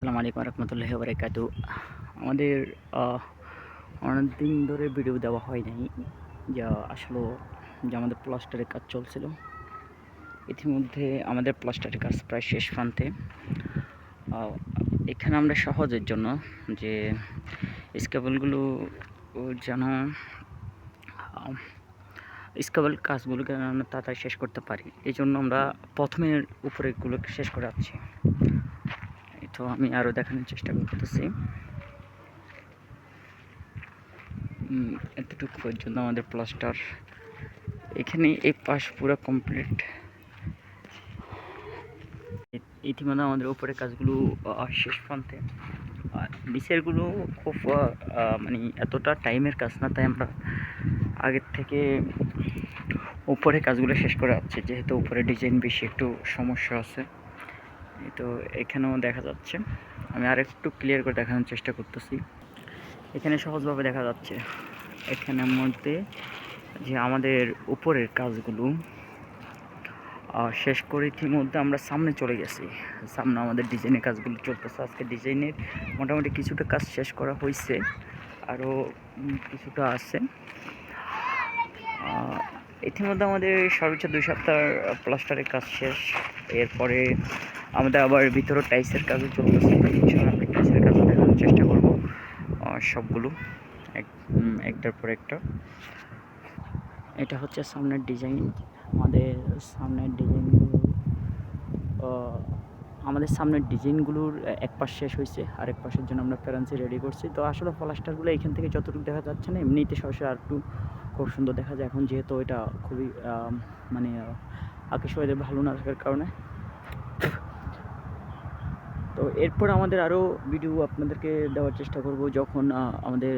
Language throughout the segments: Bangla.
আসসালামু আলাইকুম রহমতুল্লাহি ওয়া বারাকাতু। আমাদের অনেকদিন ধরে ভিডিও দেওয়া হয় নাই। যা আসলে যে আমাদের প্লাস্টারের কাজ চলছিল। ইতিমধ্যে আমাদের প্লাস্টারের কাজ প্রায় শেষ প্রান্তে। এখানে আমরা সহজের জন্য যে স্কেবলগুলো যেন স্কেবল কাজগুলোকে আমরা তাড়াতাড়ি শেষ করতে পারি, এই জন্য আমরা প্রথমে উপরেগুলোকে শেষ করে যাচ্ছি। তো আমি আরও দেখানোর চেষ্টা করতেছি। এতটুকু পর্যন্ত আমাদের প্লাস্টার, এখানে এই পাশ পুরো কমপ্লিট। ইতিমধ্যে আমাদের উপরের কাজগুলো শেষ প্রান্তে। আর নিচেরগুলো খুব মানে এতটা টাইমের কাজ না, তাই আমরা আগের থেকে উপরে কাজগুলো শেষ করে যাচ্ছি, যেহেতু উপরে ডিজাইন বেশি একটু সমস্যা আছে। তো এখানেও দেখা যাচ্ছে, আমি আরেকটু ক্লিয়ার করে দেখানোর চেষ্টা করতেছি। এখানে সহজভাবে দেখা যাচ্ছে এখানের মধ্যে যে আমাদের উপরের কাজগুলো শেষ করে ইতিমধ্যে আমরা সামনে চলে গেছি। সামনে আমাদের ডিজাইনের কাজগুলো চলতেছে। আজকে ডিজাইনের মোটামুটি কিছুটা কাজ শেষ করা হয়েছে, আরও কিছুটা আছে। ইতিমধ্যে আমাদের সর্বোচ্চ 2 সপ্তাহ প্লাস্টারের কাজ শেষ। এরপরে আমাদের আবার ভিতরে টাইলসের কাজও চলতেছে। ইনশাআল্লাহ আমি টাইলসের কাজও দেখানোর চেষ্টা করব সবগুলো একটার পর একটা। এটা হচ্ছে সামনের ডিজাইন। আমাদের সামনের ডিজাইনগুলোর এক পাশ শেষ হয়েছে, আরেক পাশের জন্য আমরা প্যারান্সি রেডি করছি। তো আসলে প্লাস্টারগুলো এখান থেকে যতটুকু দেখা যাচ্ছে না, এমনিতে সরাসরি আর একটু খুব সুন্দর দেখা যায়। এখন যেহেতু এটা খুবই মানে আকাশ ওয়েদার ভালো না থাকার কারণে। তো এরপর আমাদের আরও ভিডিও আপনাদেরকে দেওয়ার চেষ্টা করব যখন আমাদের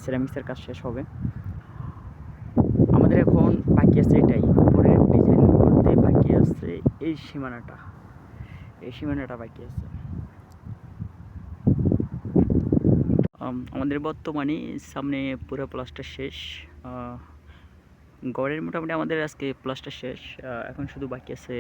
সিরামিক্সের কাজ শেষ হবে। আমাদের এখন বাকি আছে এটাই, উপরের ডিজাইন করতে বাকি আছে এই সীমানাটা বাকি আছে। আমাদের বর্তমানে সামনে পুরো প্লাস্টার শেষ। গড়ের মোটামুটি আমাদের আজকে প্লাস্টার শেষ। এখন শুধু বাকি আছে